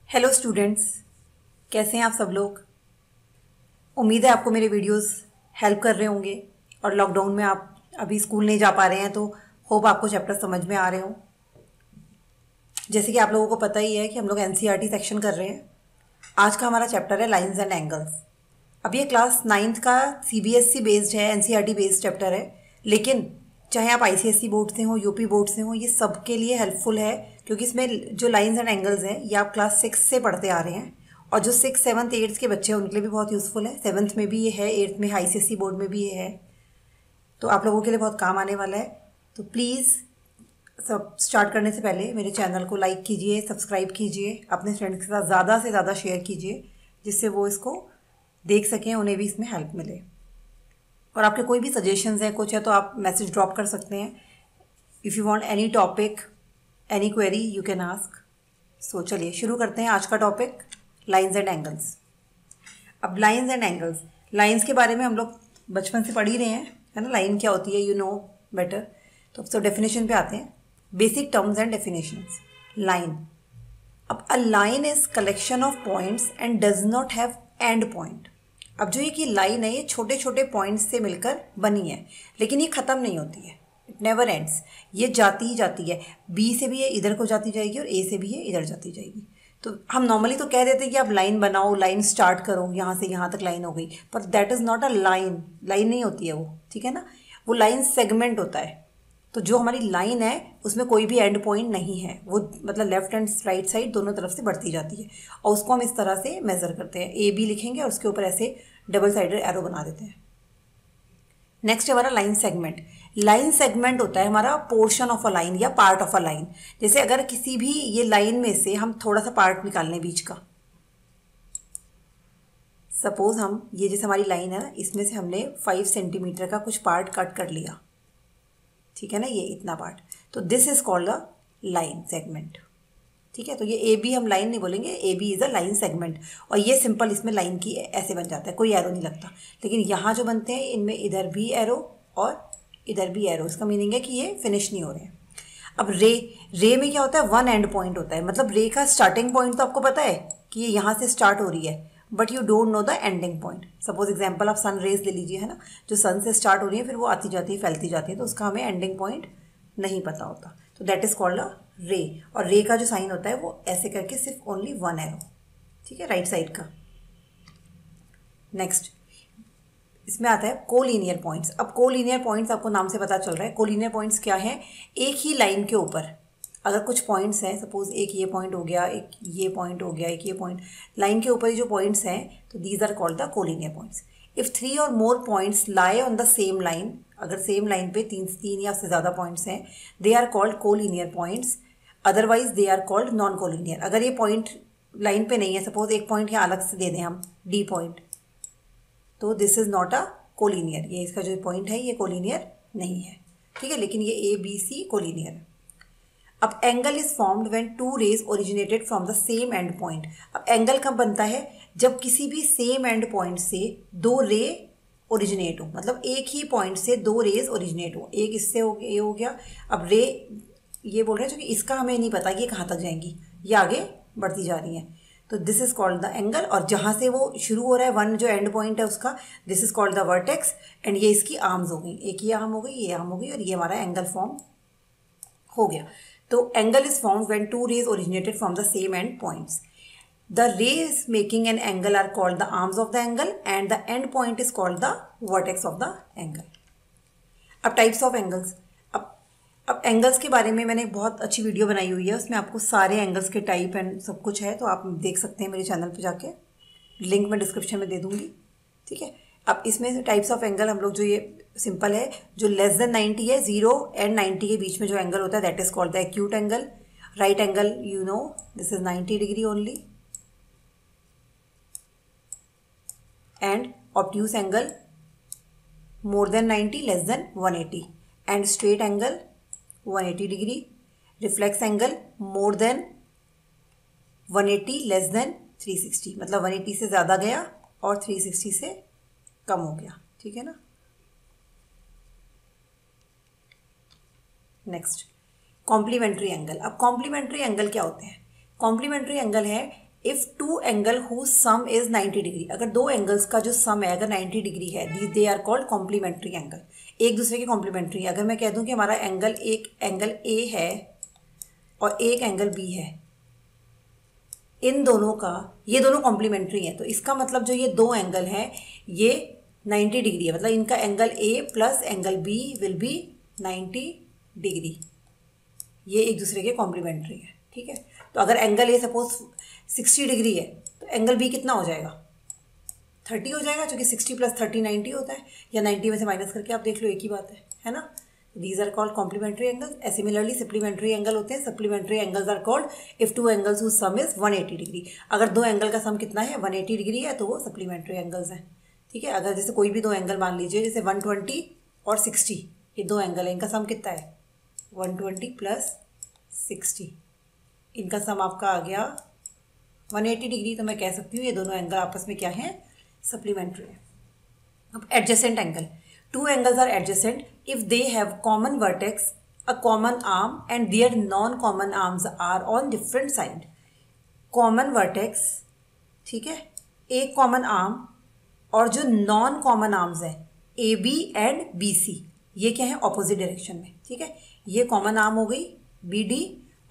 Hello students, कैसे हैं आप सब लोग। उम्मीद है आपको मेरे वीडियोस हेल्प कर रहे होंगे और लॉकडाउन में आप अभी स्कूल नहीं जा पा रहे हैं तो होप आपको चैप्टर समझ में आ रहे हो। जैसे कि आप लोगों को पता ही है कि हम लोग एनसीईआरटी सेक्शन कर रहे हैं। आज का हमारा चैप्टर है लाइंस एंड एंगल्स। अब ये क्लास 9th का सीबीएसई बेस्ड है, एनसीईआरटी बेस्ड चैप्टर है, लेकिन चाहे आप आईसीएसई बोर्ड से हो, यूपी बोर्ड से हो, ये सबके लिए हेल्पफुल है क्योंकि इसमें जो लाइंस एंड एंगल्स हैं ये आप क्लास 6 से पढ़ते आ रहे हैं और जो 6, 7th, 8th के बच्चे हैं उनके लिए भी बहुत यूज़फुल है। 7th में भी ये है, 8th में आईसीएसई बोर्ड में भी ये है, तो आप लोगों के लिए बहुत काम आने वाला है। तो प्लीज़ सब स्टार्ट करने से पहले मेरे चैनल को लाइक कीजिए, सब्सक्राइब कीजिए, अपने फ्रेंड्स के साथ ज़्यादा से ज़्यादा शेयर कीजिए जिससे वो इसको देख सकें, उन्हें भी इसमें हेल्प मिले। और आपके कोई भी सजेशंस हैं, कुछ है तो आप मैसेज ड्रॉप कर सकते हैं। If you want any topic, any query, you can ask. So चलिए शुरू करते हैं आज का टॉपिक, लाइंस एंड एंगल्स। अब लाइंस एंड एंगल्स, लाइंस के बारे में हम लोग बचपन से पढ़ ही रहे हैं, है ना। लाइन क्या होती है यू नो बेटर। तो अब डेफिनेशन पे आते हैं, basic terms and definitions. Line, अब a line is collection of points and does not have end point. अब जो ये कि लाइन है ये छोटे छोटे पॉइंट्स से मिलकर बनी है, लेकिन ये ख़त्म नहीं होती है, इट नेवर एंड्स। ये जाती ही जाती है, बी से भी ये इधर को जाती जाएगी और ए से भी ये इधर जाती जाएगी। तो हम नॉर्मली तो कह देते हैं कि आप लाइन बनाओ, लाइन स्टार्ट करो, यहाँ से यहाँ तक लाइन हो गई, पर that is not a line. Line नहीं होती है वो, ठीक है ना। वो लाइन सेगमेंट होता है। तो जो हमारी लाइन है उसमें कोई भी एंड पॉइंट नहीं है, वो मतलब लेफ्ट एंड राइट साइड दोनों तरफ से बढ़ती जाती है और उसको हम इस तरह से मेज़र करते हैं। ए बी लिखेंगे और उसके ऊपर ऐसे डबल साइडेड एरो बना देते हैं। नेक्स्ट है हमारा लाइन सेगमेंट। लाइन सेगमेंट होता है हमारा पोर्शन ऑफ अ लाइन या पार्ट ऑफ अ लाइन। जैसे अगर किसी भी ये लाइन में से हम थोड़ा सा पार्ट निकाल लें बीच का, सपोज हम ये जैसे हमारी लाइन है ना, इसमें से हमने 5 सेंटीमीटर का कुछ पार्ट कट कर लिया, ठीक है ना, ये इतना पार्ट, तो this is called a line segment. ठीक है, तो ये ए बी हम लाइन नहीं बोलेंगे, A B is a line segment. और ये सिंपल इसमें लाइन की ऐसे बन जाता है, कोई एरो नहीं लगता। लेकिन यहाँ जो बनते हैं इनमें इधर भी एरो और इधर भी एरो, इसका मीनिंग है कि ये फिनिश नहीं हो रहे हैं। अब रे में क्या होता है, वन एंड पॉइंट होता है। मतलब रे का स्टार्टिंग पॉइंट तो आपको पता है कि ये यहाँ से स्टार्ट हो रही है, but you don't know the ending point. Suppose example आप सन रेज ले लीजिए, है ना, जो सन से स्टार्ट हो रही है फिर वो आती जाती है, फैलती जाती है, तो उसका हमें एंडिंग पॉइंट नहीं पता होता। तो दैट इज कॉल्ड अ रे। और रे का जो साइन होता है वो ऐसे करके सिर्फ ओनली वन एरो, ठीक है, राइट साइड का। नेक्स्ट इसमें आता है कोलिनियर पॉइंट्स। अब कोलिनियर पॉइंट्स आपको नाम से पता चल रहा है, कोलिनियर पॉइंट्स क्या है, एक ही लाइन के ऊपर अगर कुछ पॉइंट्स हैं, सपोज एक ये पॉइंट हो गया, एक ये पॉइंट हो गया, एक ये पॉइंट, लाइन के ऊपर जो पॉइंट्स हैं, तो these are called the collinear points. If 3 और more points lie on the same line, अगर सेम लाइन पे तीन या उससे ज़्यादा पॉइंट्स हैं, they are called collinear points, otherwise they are called non collinear. अगर ये पॉइंट लाइन पे नहीं है, सपोज एक पॉइंट यहाँ अलग से दे दें हम, डी पॉइंट, तो this is not a collinear. ये इसका जो पॉइंट है ये कोलिनियर नहीं है, ठीक है, लेकिन ये ए बी सी कोलिनियर है। अब angle is formed when two rays originated from the same end point. अब एंगल कब बनता है, जब किसी भी सेम एंड पॉइंट से दो रे ओरिजिनेट हो, मतलब एक ही पॉइंट से दो रेज ओरिजिनेट हो। एक इससे हो गया, ये हो गया। अब रे ये बोल रहे हैं जो कि इसका हमें नहीं पता कि ये कहाँ तक जाएंगी, ये आगे बढ़ती जा रही हैं, तो this is called the angle. और जहाँ से वो शुरू हो रहा है, वन जो एंड पॉइंट है उसका, this is called the vertex. And ये इसकी आर्म्स हो गई, एक ये आर्म हो गई, ये आर्म हो गई, और ये हमारा एंगल फॉर्म हो गया। तो angle is formed when two rays originated from the same end points. The rays making an angle are called the arms of the angle and the end point is called the vertex of the angle. अब types of angles. अब angles के बारे में मैंने बहुत अच्छी video बनाई हुई है, उसमें आपको सारे एंगल्स के टाइप एंड सब कुछ है, तो आप देख सकते हैं मेरे चैनल पे जाके, लिंक मैं डिस्क्रिप्शन में दे दूँगी, ठीक है। अब इसमें टाइप्स ऑफ एंगल हम लोग, जो ये सिंपल है, जो लेस देन 90 है, 0 एंड 90 के बीच में जो एंगल होता है, that is called the acute angle. Right angle, you know, this is 90 degree only. And obtuse angle more than 90, less than 180, and straight angle 180 degree. Reflex angle more than 180, less than 360, मतलब 180 से ज़्यादा गया और 360 से कम हो गया, ठीक है ना। Next complementary angle. अब कॉम्प्लीमेंट्री एंगल क्या होते हैं, कॉम्प्लीमेंट्री एंगल है if two angle who sum is 90 degree, अगर दो एंगल्स का जो सम है अगर 90 डिग्री है, they are called complementary angle, एक दूसरे के कॉम्प्लीमेंट्री। अगर मैं कह दूं कि हमारा एंगल एक एंगल ए है और एक एंगल बी है, इन दोनों का, ये दोनों कॉम्प्लीमेंट्री हैं, तो इसका मतलब जो ये दो एंगल हैं ये 90 डिग्री है, मतलब इनका angle A plus angle B will be 90 degree, ये एक दूसरे के कॉम्प्लीमेंट्री है। ठीक है, तो अगर एंगल ए सपोज 60 डिग्री है तो एंगल बी कितना हो जाएगा, 30 हो जाएगा, क्योंकि 60 प्लस 30 90 होता है, या 90 में से माइनस करके आप देख लो, एक ही बात है ना। These are called complementary angles. Similarly supplementary angle होते हैं, supplementary angles are called if two angles whose sum is 180 degree. अगर दो एंगल का सम कितना है 180 डिग्री है तो वो सप्लीमेंट्री एंगल्स हैं। ठीक है, अगर जैसे कोई भी दो एंगल मान लीजिए, जैसे 120 और 60, ये दो एंगल है, इनका सम कितना है 120 प्लस 60, इनका सम आपका आ गया 180 डिग्री। तो मैं कह सकती हूँ ये दोनों एंगल आपस में क्या है, सप्लीमेंट्री है। अब adjacent angle, two angles are adjacent if they have common vertex, a common arm and their non common arms are on different side. Common vertex, ठीक है, एक कॉमन आर्म और जो नॉन कॉमन आर्म्स है A B and B C, ये क्या है opposite direction में। ठीक है, ये कॉमन आर्म हो गई बी डी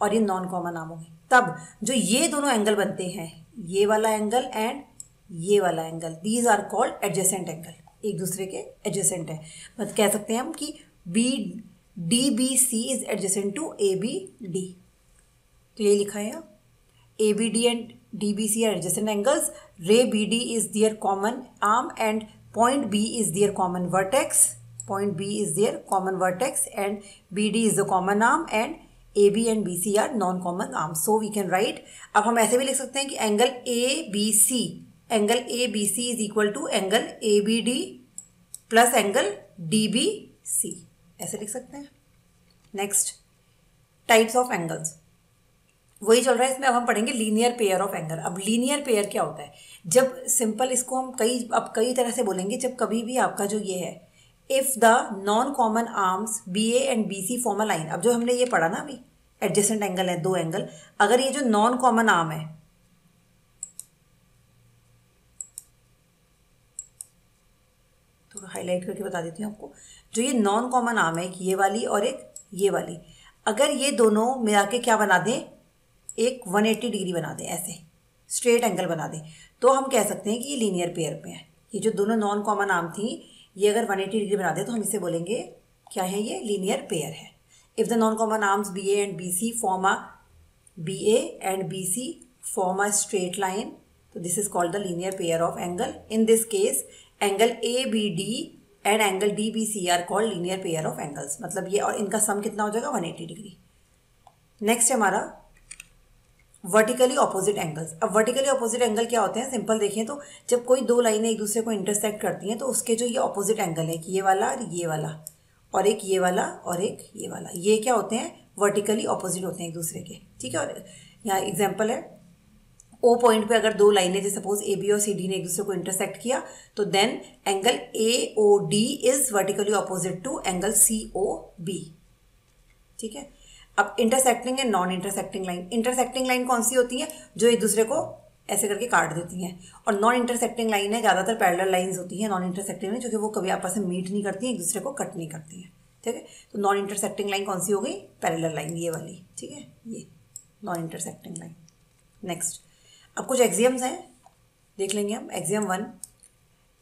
और ये नॉन कॉमन आर्म हो गई। तब जो ये दोनों एंगल बनते हैं, ये वाला एंगल एंड ये वाला angle, these are called adjacent angle, एक दूसरे के एडजेसेंट है। मतलब कह सकते हैं हम कि B D B C is adjacent to A B D, तो ये लिखा है A B D and D B C are adjacent angles. Ray B D is their common arm and point B is their common vertex, point B is their common vertex and B D is the common arm and A B and B C are non common arm. So we can write, अब हम ऐसे भी लिख सकते हैं कि angle A B C, angle A B C is equal to angle A B D plus angle D B C, ऐसे लिख सकते हैं। नेक्स्ट, टाइप्स ऑफ एंगल्स, वही चल रहा है इसमें। अब हम पढ़ेंगे लीनियर पेयर ऑफ एंगल। अब लीनियर पेयर क्या होता है, जब सिंपल इसको हम कई तरह से बोलेंगे। जब कभी भी आपका जो ये है, if the non common arms B A and B C form a line, अब जो हमने ये पढ़ा ना अभी, एडजेसेंट एंगल है दो एंगल, अगर ये जो नॉन कॉमन आर्म है, थोड़ा हाईलाइट करके बता देती हूँ आपको, जो ये नॉन कॉमन आर्म है, एक ये वाली और एक ये वाली, अगर ये दोनों मिला के क्या बना दें, एक 180 डिग्री बना दें, ऐसे स्ट्रेट एंगल बना दें, तो हम कह सकते हैं कि ये लीनियर पेयर में है। ये जो दोनों नॉन कॉमन आर्म थी, ये अगर 180 डिग्री बना दें तो हम इसे बोलेंगे क्या है, ये लीनियर पेयर है। If the non common arms B A and B C form a, B A and B C form a straight line, तो this is called the linear pair of angle. In this case angle A B D and angle D B C are called linear pair of angles. मतलब ये और इनका सम कितना हो जाएगा 180 degree. Next है हमारा वर्टिकली ऑपोजिट एंगल्स। अब वर्टिकली ऑपोजिट एंगल क्या होते हैं, सिंपल देखें तो जब कोई दो लाइनें एक दूसरे को इंटरसेक्ट करती हैं तो उसके जो ये ऑपोजिट एंगल है, ये वाला और ये वाला, और एक ये वाला और एक ये वाला, ये क्या होते हैं, वर्टिकली ऑपोजिट होते हैं एक दूसरे के। ठीक है, और यहाँ एग्जाम्पल है, ओ पॉइंट पे अगर दो लाइनें जैसे सपोज ए बी और सी डी ने एक दूसरे को इंटरसेक्ट किया, तो then angle A O D is vertically opposite to angle C O B. ठीक है, अब इंटरसेक्टिंग है non intersecting line. Intersecting line कौन सी होती है, जो एक दूसरे को ऐसे करके काट देती हैं, और नॉन इंटरसेक्टिंग लाइन है ज़्यादातर पैरेलल लाइंस होती हैं नॉन इंटरसेक्टिंग में, जो कि वो कभी आपस में मीट नहीं करती हैं, एक दूसरे को कट नहीं करती हैं। ठीक है, तो नॉन इंटरसेक्टिंग लाइन कौन सी हो गई, पैरेलल लाइन, ये वाली। ठीक है, ये नॉन इंटरसेक्टिंग लाइन। नेक्स्ट, अब कुछ एक्सियम्स हैं, देख लेंगे हम। Axiom 1,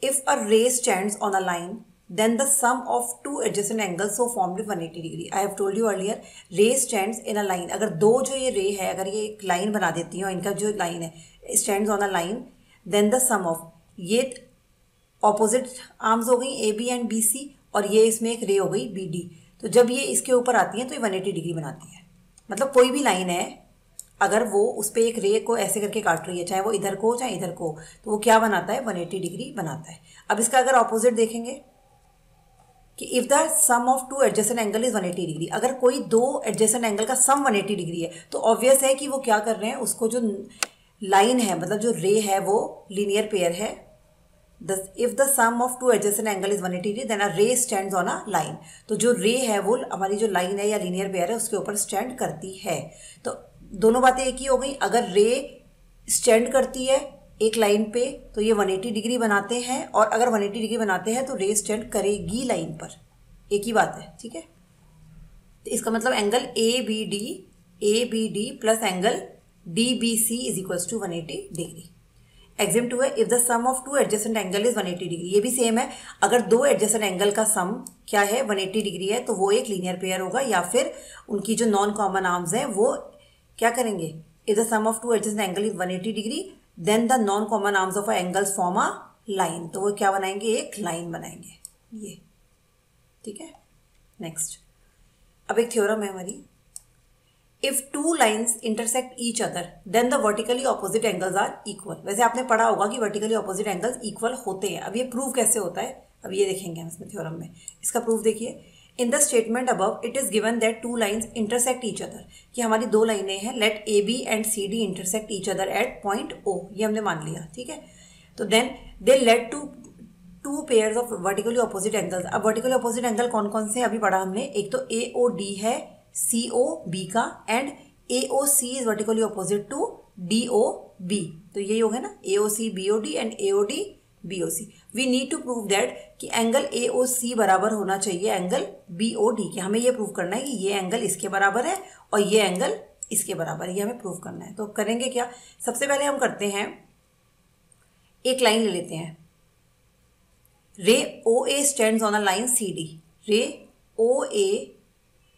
if a ray stands on a line then the sum of two adjacent angles so formed 180 degree. I have told you earlier, ray stands in a line. अगर दो जो ये रे है, अगर ये एक लाइन बना देती हैं और इनका जो लाइन है stands on a line, then the sum of, ये opposite arms हो गई A B and B C, और ये इसमें एक रे हो गई बी डी, तो जब ये इसके ऊपर आती है तो ये 180 डिग्री बनाती है। मतलब कोई भी लाइन है, अगर वो उस पर एक रे को ऐसे करके काट रही है, चाहे वो इधर को हो चाहे इधर को हो, तो वो क्या बनाता है, 180 डिग्री बनाता है। अब इसका अगर ऑपोजिट देखेंगे कि if the sum of two adjacent angle is 180 degree, अगर कोई दो एडजेसेंट एंगल का सम 180 डिग्री है, तो ऑब्वियस है कि वो क्या कर रहे हैं, उसको जो लाइन है, मतलब जो रे है, वो लीनियर पेयर है। If the sum of two adjacent angle is 180 degree then a ray stands on a line, तो जो रे है वो हमारी जो लाइन है या लीनियर पेयर है उसके ऊपर स्टैंड करती है। तो दोनों बातें एक ही हो गई। अगर रे स्टैंड करती है एक लाइन पे तो ये 180 डिग्री बनाते हैं, और अगर 180 डिग्री बनाते हैं तो रे स्टैंड करेगी लाइन पर, एक ही बात है, ठीक है। तो इसका मतलब angle A B D plus angle D B C is equals to 180 degree. Exam 2 है, if the sum of two adjacent angle is 180 degree. ये भी सेम है, अगर दो एडजेसेंट एंगल का सम क्या है 180 डिग्री है तो वो एक लीनियर पेयर होगा, या फिर उनकी जो नॉन कॉमन आर्म्स हैं वो क्या करेंगे, if the sum of two adjacent angle is 180 degree then the non common arms of angles form a line, तो वो क्या बनाएंगे, एक लाइन बनाएंगे ये, ठीक है। नेक्स्ट, अब एक थ्योरम है हमारी, if two lines intersect each other then the vertically opposite angles are equal. वैसे आपने पढ़ा होगा कि वर्टिकली ऑपोजिट एंगल्स इक्वल होते हैं। अब ये प्रूव कैसे होता है, अब ये देखेंगे हम इसमें थ्योरम में। इसका प्रूफ देखिए, in the statement above it is given that two lines intersect each other, कि हमारी दो लाइनें हैं, let A B and C D intersect each other at point O, ये हमने मान लिया, ठीक है। तो then they lead to two pairs of vertically opposite angles. अब वर्टिकली ऑपोजिट एंगल कौन कौन से अभी पढ़ा हमने, एक तो ए ओ डी है सी ओ बी का, and A O C is vertically opposite to D O B, तो यही हो गया ना, A O C B O D and A O D B O C. We need to prove that कि angle A O C बराबर होना चाहिए angle B O D के। हमें ये प्रूव करना है कि ये एंगल इसके बराबर है और ये एंगल इसके बराबर है, ये हमें प्रूव करना है। तो करेंगे क्या, सबसे पहले हम करते हैं, एक लाइन ले लेते हैं, ray O A stands on a line C D, ray O A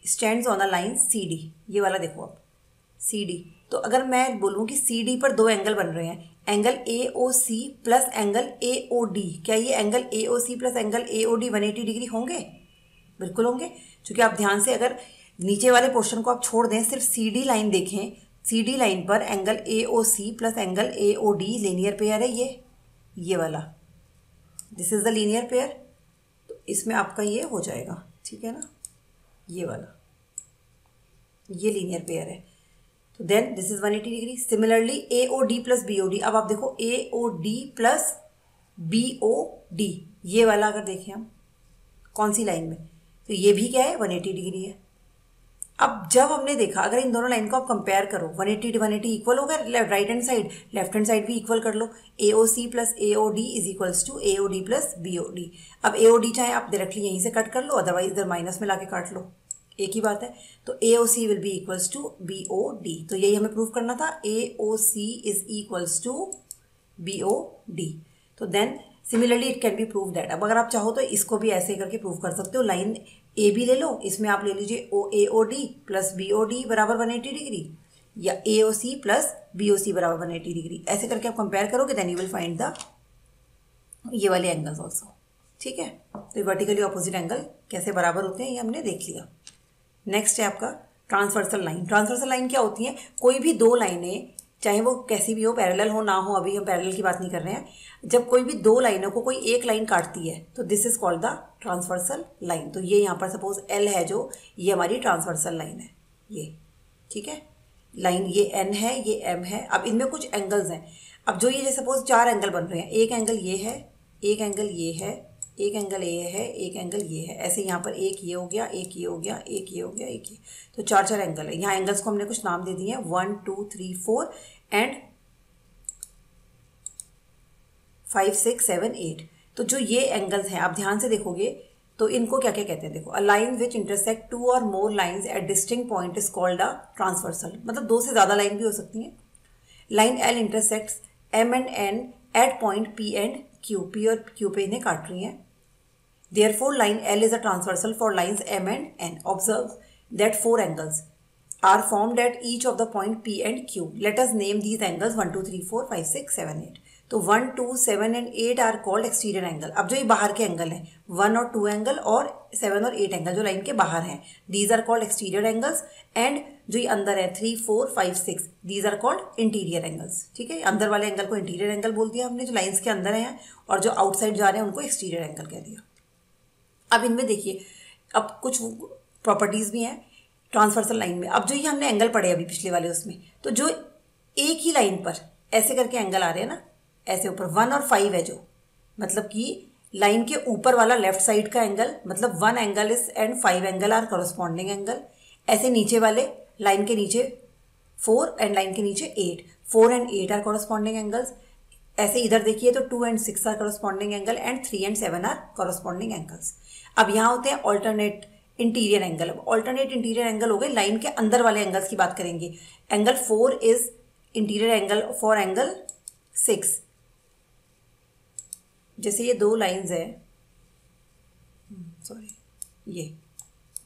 stands on a line C D, ये वाला देखो आप सी डी। तो अगर मैं बोलूँ कि सी डी पर दो एंगल बन रहे हैं, angle A O C plus angle A O D, क्या ये angle A O C plus angle A O D 180 degree होंगे? बिल्कुल होंगे, क्योंकि आप ध्यान से अगर नीचे वाले पोर्शन को आप छोड़ दें, सिर्फ सी डी लाइन देखें, सी डी लाइन पर angle A O C plus angle A O D linear pair है, ये वाला, this is the linear pair. तो इसमें आपका ये हो जाएगा, ठीक है ना, ये वाला, ये लीनियर पेयर है। तो then this is 180 degree. Similarly A O D plus B O D, अब आप देखो A O D plus B O D, ये वाला अगर देखें हम कौन सी लाइन में, तो ये भी क्या है 180 डिग्री है। अब जब हमने देखा, अगर इन दोनों लाइन को आप कंपेयर करो, 180 इक्वल हो गया, right hand side left hand side भी इक्वल कर लो, A O C plus A O D is equals to A O D plus B O D. अब ए ओ डी चाहे आप डायरेक्टली यहीं से कट कर लो, अदरवाइज इधर माइनस में ला के काट लो, एक ही बात है। तो A O C will be equals to B O D, तो यही हमें प्रूव करना था, A O C is equals to B O D. तो then similarly it can be prove that. अब अगर आप चाहो तो इसको भी ऐसे करके प्रूव कर सकते हो, लाइन ए बी ले लो, इसमें आप ले लीजिए O A O D plus B O D बराबर 180 डिग्री, या ए O C plus B O C बराबर 180 डिग्री, ऐसे करके आप कंपेयर करोगे, then you will find the ये वाले एंगल्स ऑल्सो, ठीक है। तो वर्टिकली ऑपोजिट एंगल कैसे बराबर होते हैं ये हमने देख लिया। नेक्स्ट है आपका ट्रांसवर्सल लाइन। ट्रांसवर्सल लाइन क्या होती है, कोई भी दो लाइनें, चाहे वो कैसी भी हो, पैरेलल हो ना हो, अभी हम पैरेलल की बात नहीं कर रहे हैं, जब कोई भी दो लाइनों को कोई एक लाइन काटती है तो this is called the transversal line. तो ये यहाँ पर सपोज एल है जो, ये हमारी ट्रांसवर्सल लाइन है, ये ठीक है लाइन, ये एन है, ये एम है। अब इनमें कुछ एंगल्स हैं, अब जो ये सपोज चार एंगल बन रहे हैं, एक एंगल ये है, एक एंगल ये है, एक एंगल ये है, एक एंगल ये है, ऐसे यहाँ पर एक ये हो गया, एक ये हो गया, एक ये हो गया, एक ये, तो चार चार एंगल है। यहाँ एंगल्स को हमने कुछ नाम दे दिए हैं, 1 2 3 4 एंड 5 6 7 8। तो जो ये एंगल्स हैं आप ध्यान से देखोगे तो इनको क्या क्या कहते हैं, देखो, a line which intersect two or more lines at distinct point is called a transversal, मतलब दो से ज़्यादा लाइन भी हो सकती हैं। Line L intersects M and N at point P and Q, P और क्यू पे इन्हें काट रही हैं। Therefore, line L is a transversal for lines M and N. Observe that four angles are formed at each of the point P and Q. Let us name these angles 1 2 3 4 5 6 7 8. तो 1 2 7 and 8 are called exterior angle. अब जो ये बाहर के angle हैं, 1 और 2 angle और 7 और 8 एंगल जो लाइन के बाहर हैं, these are called exterior angles. and जो ये अंदर है 3 4 5 6, these are called interior angles. ठीक है, अंदर वाले एंगल को इंटीरियर एंगल बोल दिया हमने, जो लाइन्स के अंदर हैं, और जो आउटसाइड जा रहे हैं उनको एक्सटीरियर एंगल कह दिया। अब इनमें देखिए, अब कुछ प्रॉपर्टीज़ भी हैं ट्रांसवर्सल लाइन में। अब जो ये हमने एंगल पढ़े अभी पिछले वाले उसमें, तो जो एक ही लाइन पर ऐसे करके एंगल आ रहे हैं ना, ऐसे ऊपर 1 और 5 है जो, मतलब कि लाइन के ऊपर वाला लेफ्ट साइड का एंगल, मतलब 1 angle is and 5 angle are corresponding angle. ऐसे नीचे वाले लाइन के नीचे 4 एंड लाइन के नीचे 8, 4 and 8 आर कॉरस्पॉन्डिंग एंगल्स। ऐसे इधर देखिए तो 2 and 6 are corresponding angle and 3 and 7 are corresponding angles. अब यहाँ होते हैं ऑल्टरनेट इंटीरियर एंगल। अब ऑल्टरनेट इंटीरियर एंगल हो गए लाइन के अंदर वाले एंगल्स की बात करेंगे। Angle 4 is interior angle for angle 6। जैसे ये दो लाइंस है, सॉरी ये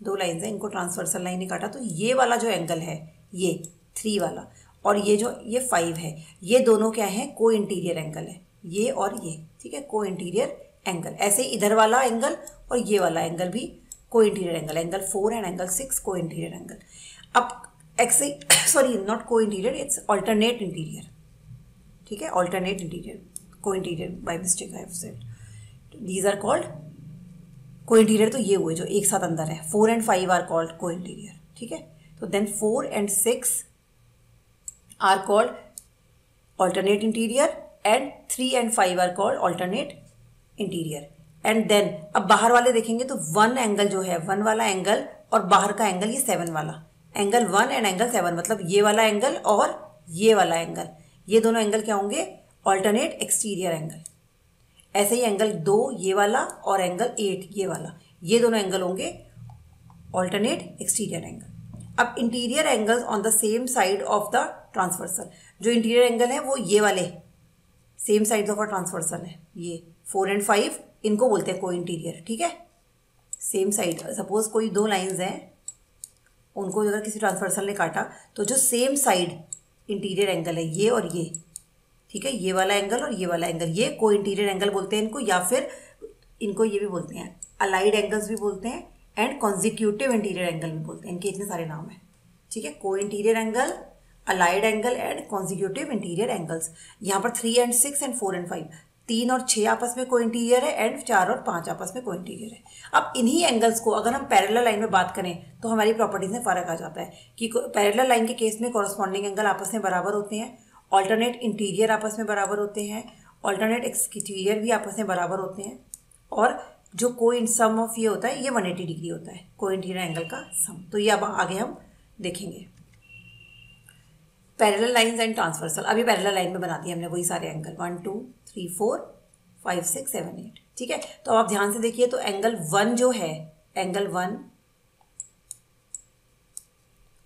दो लाइंस है, इनको ट्रांसवर्सल लाइन ने काटा, तो ये वाला जो एंगल है ये 3 वाला और ये जो ये 5 है, ये दोनों क्या है, को इंटीरियर एंगल है, ये और ये, ठीक है, को इंटीरियर एंगल। ऐसे इधर वाला एंगल और ये वाला एंगल भी co interior angle, angle 4 and angle 6 co interior angle. अब sorry not co interior, it's alternate interior, ठीक है, alternate interior, co interior by mistake I have said. These are called co interior, तो ये हुए जो एक साथ अंदर है। 4 and 5 are called co interior, ठीक है। तो then 4 and 6 are called alternate interior and 3 and 5 are called alternate interior. And then अब बाहर वाले देखेंगे तो 1 एंगल जो है, 1 वाला एंगल और बाहर का एंगल ये 7 वाला, एंगल 1 एंड एंगल 7, मतलब ये वाला एंगल और ये वाला एंगल, ये दोनों एंगल क्या होंगे, ऑल्टरनेट एक्सटीरियर एंगल। ऐसे ही एंगल 2 ये वाला और एंगल 8 ये वाला, ये दोनों एंगल होंगे ऑल्टरनेट एक्सटीरियर एंगल। अब interior angles on the same side of the transversal, जो इंटीरियर एंगल है वो ये वाले same side of a transversal है, ये 4 and 5 इनको बोलते हैं को इंटीरियर, ठीक है, सेम साइड। सपोज कोई दो लाइंस हैं, उनको अगर किसी ट्रांसवर्सल ने काटा तो जो सेम साइड इंटीरियर एंगल है ये और ये, ठीक है, ये वाला एंगल और ये वाला एंगल, ये को इंटीरियर एंगल बोलते हैं इनको, या फिर इनको ये भी बोलते हैं अलाइड एंगल्स भी बोलते हैं एंड कॉन्जिक्यूटिव इंटीरियर एंगल भी बोलते हैं, इनके इतने सारे नाम हैं, ठीक है, को interior angle, allied angle and consecutive interior angles. यहाँ पर 3 and 6 and 4 and 5, 3 और 6 आपस में को इंटीरियर है एंड 4 और 5 आपस में को इंटीरियर है। अब इन्हीं एंगल्स को अगर हम पैरेलल लाइन में बात करें तो हमारी प्रॉपर्टीज में फ़र्क आ जाता है कि पैरेलल लाइन के केस में कॉरस्पॉन्डिंग एंगल आपस में बराबर होते हैं, ऑल्टरनेट इंटीरियर आपस में बराबर होते हैं, ऑल्टरनेट एक्सटीरियर भी आपस में बराबर होते हैं, और जो को सम ऑफ ये होता है ये 180 डिग्री होता है, को इंटीरियर एंगल का सम। तो ये अब आगे हम देखेंगे पैरेलल लाइंस एंड ट्रांसवर्सल। अभी पैरेलल लाइन में बना दिए हमने वही सारे एंगल 1 2 3 4 5 6 7 8, ठीक है। तो आप ध्यान से देखिए तो एंगल 1 जो है, एंगल 1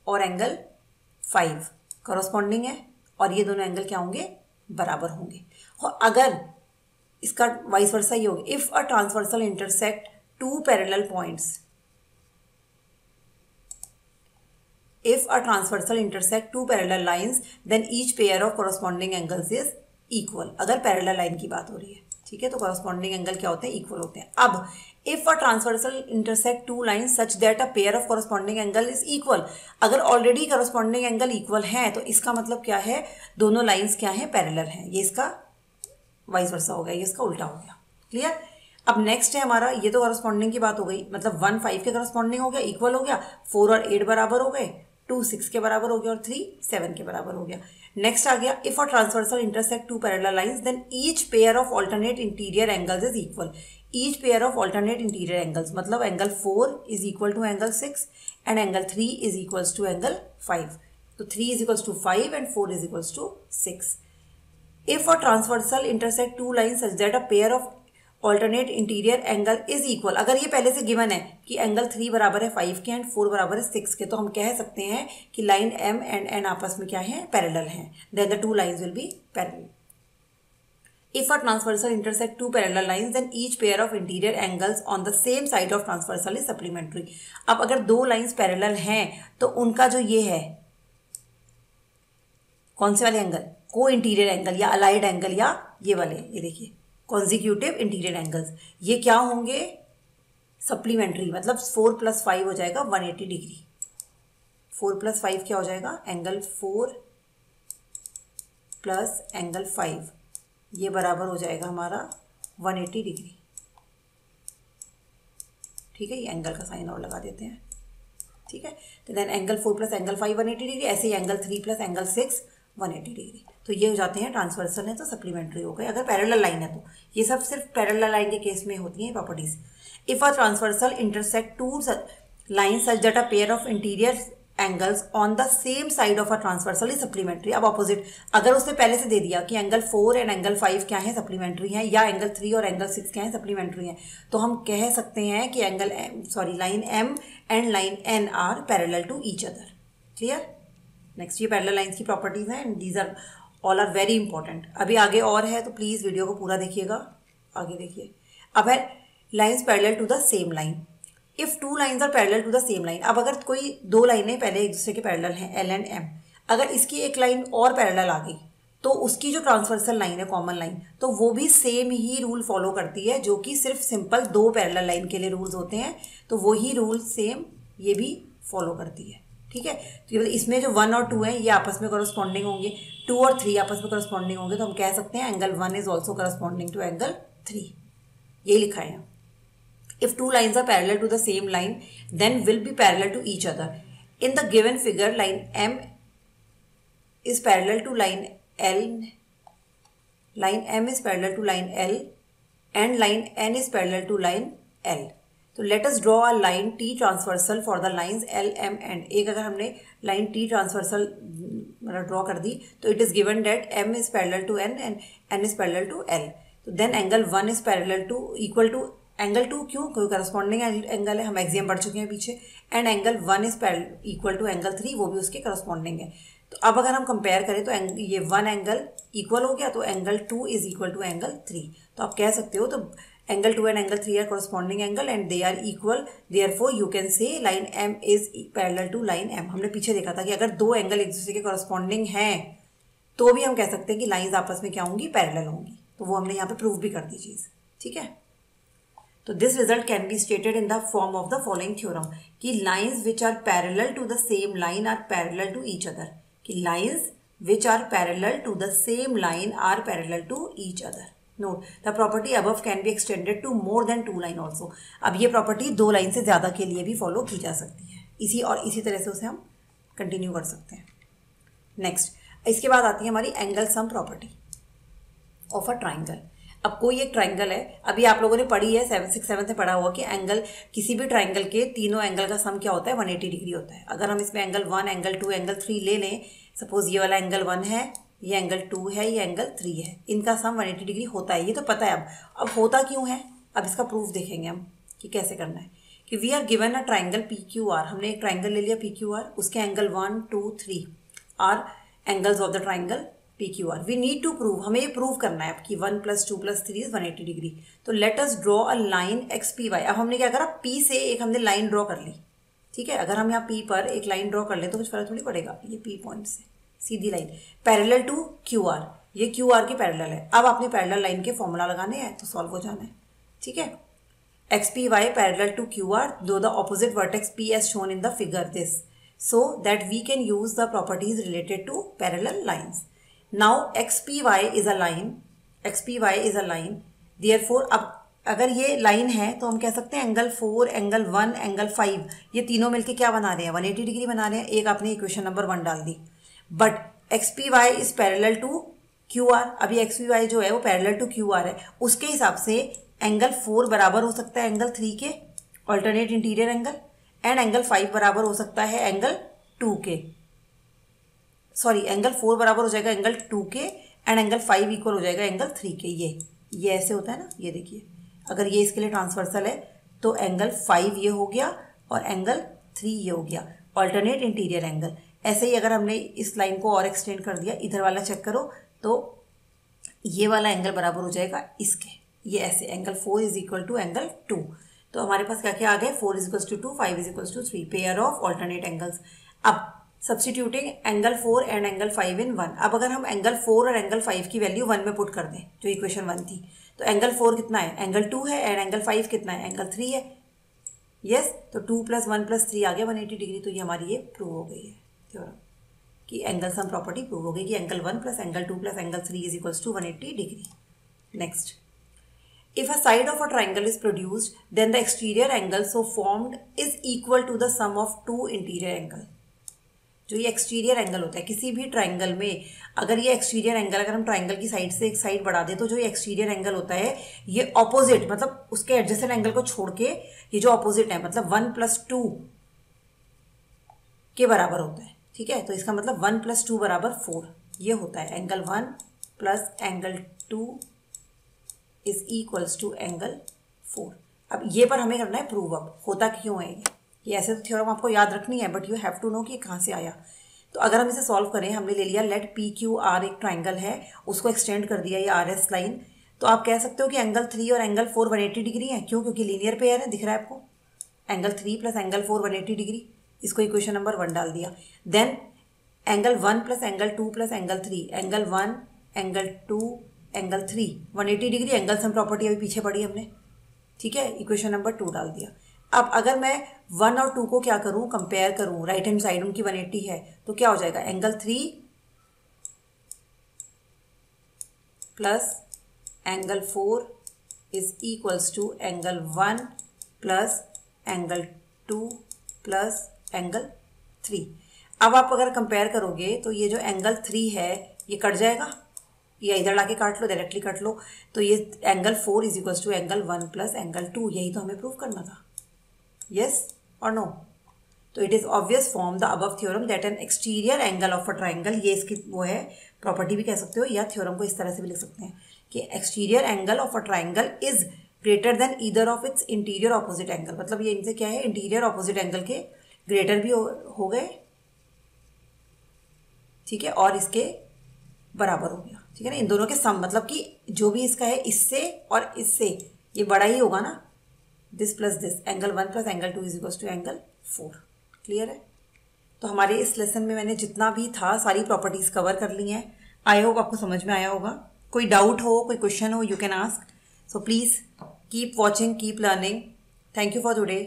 और एंगल 5 कॉरस्पॉन्डिंग है और ये दोनों एंगल क्या होंगे, बराबर होंगे। और अगर इसका वाइस वर्सा ही होगा, if a transversal intersect two parallel points, if a transversal intersect two parallel lines then each pair of corresponding angles is equal। अगर पैरेलल लाइन की बात हो रही है, ठीक है, तो corresponding एंगल क्या होते हैं, इक्वल होते हैं। अब if a transversal intersect two lines such that a pair of corresponding angle is equal, अगर ऑलरेडी corresponding एंगल इक्वल है तो इसका मतलब क्या है, दोनों लाइन्स क्या है, पैरेलल हैं। ये इसका वाइस वर्सा हो गया, ये इसका उल्टा हो गया, क्लियर। अब नेक्स्ट है हमारा, ये तो corresponding की बात हो गई, मतलब 1 5 के corresponding हो गया, इक्वल हो गया, 4 और 8 बराबर हो गए, 2 6 के बराबर हो गया और 3 7 के बराबर हो गया। नेक्स्ट आ गया, if a transversal intersect two parallel lines then each pair of alternate interior angles is equal. Each pair of alternate interior angles मतलब angle 4 is equal to angle 6 and angle 3 is equals to angle 5। तो 3 is equals to 5 and 4 is equals to 6। If a transversal intersect two lines such that a pair of alternate interior angle is equal, अगर ये पहले से given है कि angle 3 बराबर है 5 के एंड 4 बराबर है 6 के, तो हम कह सकते हैं कि लाइन M एंड N आपस में क्या है, पैरेलल हैं, then the two lines will be parallel. If a transversal intersect two parallel lines then each pair of interior angles on the same side of transversal is supplementary. अब अगर दो lines parallel हैं तो उनका जो ये है, कौन से वाले एंगल, को इंटीरियर एंगल या अलाइड एंगल या ये वाले, ये देखिए कॉन्जिक्यूटिव इंटीरियर एंगल्स, ये क्या होंगे, सप्लीमेंट्री, मतलब 4 + 5 हो जाएगा 180 डिग्री। 4 + 5 क्या हो जाएगा, एंगल 4 प्लस एंगल 5, ये बराबर हो जाएगा हमारा 180 डिग्री, ठीक है। ये एंगल का साइन और लगा देते हैं, ठीक है। तो then angle 4 plus angle 5 180 degree, ऐसे ही एंगल 3 प्लस एंगल 6 180 डिग्री। तो ये हो जाते हैं ट्रांसवर्सल है तो सप्लीमेंट्री हो गए। अगर पैरेलल लाइन है तो ये सब सिर्फ पैरेलल लाइन के केस में होती हैं properties. If a transversal intersect two line such that a pair of interior angles on the same side of a transversal is supplementary. अब ऑपोजिट, अगर उसने पहले से दे दिया कि एंगल 4 एंड एंगल 5 क्या है, सप्लीमेंट्री हैं, या एंगल 3 और एंगल 6 क्या है, सप्लीमेंट्री हैं, तो हम कह सकते हैं कि line M and line N are parallel to each other. Clear? Next, ये पैरेलल लाइंस की प्रॉपर्टीज हैं and these are all are very important. अभी आगे और है तो प्लीज वीडियो को पूरा देखिएगा। आगे देखिए, अब है lines parallel to the same line. If two lines are parallel to the same line, अब अगर कोई दो लाइनें पहले एक दूसरे के पैरेलल हैं, एल एंड एम, अगर इसकी एक लाइन और पैरेलल आ गई तो उसकी जो ट्रांसवर्सल लाइन है, कॉमन लाइन, तो वो भी सेम ही रूल फॉलो करती है, जो कि सिर्फ सिंपल दो पैरेलल लाइन के लिए रूल्स होते हैं। तो वही रूल सेम ये भी फॉलो करती है। ठीक है, तो इसमें जो 1 और 2 है ये आपस में करस्पॉन्डिंग होंगे, 2 और 3 आपस में करस्पॉन्डिंग होंगे, तो हम कह सकते हैं angle 1 is also corresponding to angle 3। ये लिखा है। If two lines are parallel to the same line, then will be parallel to each other. In the given figure, line M is parallel to line L. Line M is parallel to line L, and line N is parallel to line L. So let us draw a line T transversal for the lines L, M, and एक अगर हमने line T transversal draw कर दी तो it is given that M is parallel to N and N is parallel to L. So then angle 1 is parallel to equal to angle 2, क्यों? कोई corresponding angle है, हम axiom पढ़ चुके हैं पीछे, and angle 1 is equal to angle 3, वो भी उसके करस्पॉन्डिंग है। तो अब अगर हम कंपेयर करें तो ये 1 एंगल इक्वल हो गया, तो angle 2 is equal to angle 3। तो आप कह सकते हो तो angle 2 and angle 3 are corresponding angle and they are equal, therefore you can say line M is parallel to line M. हमने पीछे देखा था कि अगर दो एंगल एक दूसरे के करस्पॉन्डिंग हैं तो भी हम कह सकते हैं कि लाइन्स आपस में क्या होंगी, पैरेलल होंगी। तो वो हमने यहाँ पे प्रूव भी कर दी चीज़। ठीक है, तो this result can be stated in the form of the following theorem कि lines which are parallel to the same line are parallel to each other, कि lines which are parallel to the same line are parallel to each other. Note the property above can be extended to more than 2 line also. अब ये property 2 line से ज़्यादा के लिए भी follow की जा सकती है, इसी तरह से उसे हम कंटिन्यू कर सकते हैं। नेक्स्ट, इसके बाद आती है हमारी angle sum property of a triangle. अब कोई एक ट्राइंगल है, अभी आप लोगों ने पढ़ी है 7 से पढ़ा हुआ कि एंगल, किसी भी ट्राइंगल के तीनों एंगल का सम क्या होता है, 180 डिग्री होता है। अगर हम इसमें एंगल 1, एंगल 2, एंगल 3 ले लें, सपोज ये वाला एंगल 1 है, ये एंगल 2 है, ये एंगल 3 है, इनका सम 180 डिग्री होता है, ये तो पता है। अब होता क्यों है, अब इसका प्रूफ देखेंगे हम कि कैसे करना है। कि we are given a triangle PQR, हमने एक ट्राइंगल ले लिया PQR, उसके angle 1, 2, 3 are angles of the triangle PQR। We need to prove, हमें ये प्रूव करना है कि 1 + 2 + 3 इज 180 डिग्री। तो let us draw a line XPY। अब हमने क्या करा, P से एक हमने लाइन ड्रॉ कर ली। ठीक है, अगर हम यहाँ P पर एक लाइन ड्रॉ कर ले तो कुछ फर्क थोड़ी पड़ेगा, ये P पॉइंट से सीधी लाइन पैरेलल टू QR, ये QR के पैरेलल है। अब आपने पैरेलल लाइन के फॉर्मूला लगाने हैं तो सॉल्व हो जाना है। ठीक है, XPY पैरेलल टू QR, दो the opposite vertex P as shown in the figure this, so that we can use the properties related to parallel lines. Now XPY is a line, XPY is a line, therefore अब अगर ये line है तो हम कह सकते हैं angle 4, angle 1, angle 5 ये तीनों मिलके क्या बना रहे हैं, 180 डिग्री बना रहे हैं। एक आपने इक्वेशन नंबर 1 डाल दी। But XPY is parallel to QR, अभी XPY जो है वो पैरेलल टू QR है, उसके हिसाब से एंगल 4 बराबर हो सकता है एंगल 3 के, alternate interior angle, and angle 5 बराबर हो सकता है एंगल 2 के, सॉरी एंगल 4 बराबर हो जाएगा एंगल 2 के, एंड एंगल 5 इक्वल हो जाएगा एंगल 3 के। ये ऐसे होता है ना, ये देखिए, अगर ये इसके लिए ट्रांसवर्सल है तो एंगल 5 ये हो गया और एंगल 3 ये हो गया, ऑल्टरनेट इंटीरियर एंगल। ऐसे ही अगर हमने इस लाइन को और एक्सटेंड कर दिया, इधर वाला चेक करो तो ये वाला एंगल बराबर हो जाएगा इसके, ये ऐसे angle 4 is equal to angle 2। तो हमारे पास क्या क्या आ गए, 4 is equal to 2, 5 is equal to 3, pair of alternate angles. अब substituting angle 4 and angle 5 in 1। अब अगर हम एंगल 4 और एंगल 5 की वैल्यू 1 में पुट कर दें, जो इक्वेशन 1 थी, तो एंगल 4 कितना है, एंगल 2 है, एंड एंगल 5 कितना है, एंगल 3 है। यस, तो 2 + 1 + 3 आ गया 180 डिग्री। तो ये हमारी ये प्रूव हो गई है थ्योरम कि एंगल सम प्रॉपर्टी प्रूव हो गई कि angle 1 + angle 2 + angle 3 is equals to 180 degree. Next, if a side of a triangle is produced, then the exterior angle so formed is equal to the sum of two interior angle। जो ये exterior angle होता है किसी भी triangle में, अगर ये exterior angle, अगर हम ट्राइंगल की साइड से एक साइड बढ़ा दें तो जो ये एक्सटीरियर एंगल होता है ये ऑपोजिट, मतलब उसके एडजेसेंट एंगल को छोड़ के ये जो ऑपोजिट है, मतलब 1 + 2 के बराबर होता है, ठीक है। तो इसका मतलब 1 + 2 = 4 ये होता है। Angle 1 + angle 2 = angle 4। अब ये पर हमें करना है प्रूव। अब होता क्यों है ये ऐसे तो थ्योरम आपको याद रखनी है, but you have to know कि कहाँ से आया। तो अगर हम इसे सॉल्व करें, हमने ले लिया लेट PQR एक ट्राइंगल है, उसको एक्सटेंड कर दिया ये RS लाइन। तो आप कह सकते हो कि एंगल 3 और एंगल 4 180 डिग्री है। क्यों? क्योंकि लीनियर पेयर है, दिख रहा है आपको। Angle 3 + angle 4 180 degree. इसको इक्वेशन नंबर 1 डाल दिया। Then angle 1 + angle 2 + angle 3, angle 1 angle 2 angle 3 180 degree. Angle sum property अभी पीछे पढ़ी हमने, ठीक है। इक्वेशन नंबर 2 डाल दिया। अब अगर मैं 1 और 2 को क्या करूं, कंपेयर करूं, राइट हैंड साइड उनकी 180 है, तो क्या हो जाएगा, angle 3 + angle 4 = angle 1 + angle 2 + angle 3। अब आप अगर कंपेयर करोगे तो ये जो एंगल 3 है ये कट जाएगा, या इधर लाके काट लो, डायरेक्टली काट लो। तो ये एंगल 4 = एंगल 1 + एंगल 2, यही तो हमें प्रूव करना था। यस और नो? तो it is obvious from the above theorem that N exterior angle of a triangle, ये इसकी वो है प्रॉपर्टी भी कह सकते हो, या थ्योरम को इस तरह से भी लिख सकते हैं कि exterior angle of a triangle is greater than either of its interior opposite angle. मतलब ये इनसे क्या है, इंटीरियर ऑपोजिट एंगल के ग्रेटर भी हो गए, ठीक है, और इसके बराबर हो गया, ठीक है ना। इन दोनों के सम, मतलब कि जो भी इसका है इससे और इससे ये बड़ा ही होगा ना, this plus this, angle 1 + angle 2 = angle 4। Clear है? तो हमारे इस लेसन में मैंने जितना भी था सारी प्रॉपर्टीज कवर कर ली हैं। आई होप आपको समझ में आया होगा। कोई डाउट हो, कोई क्वेश्चन हो, you can ask. So please keep watching, keep learning. Thank you for today.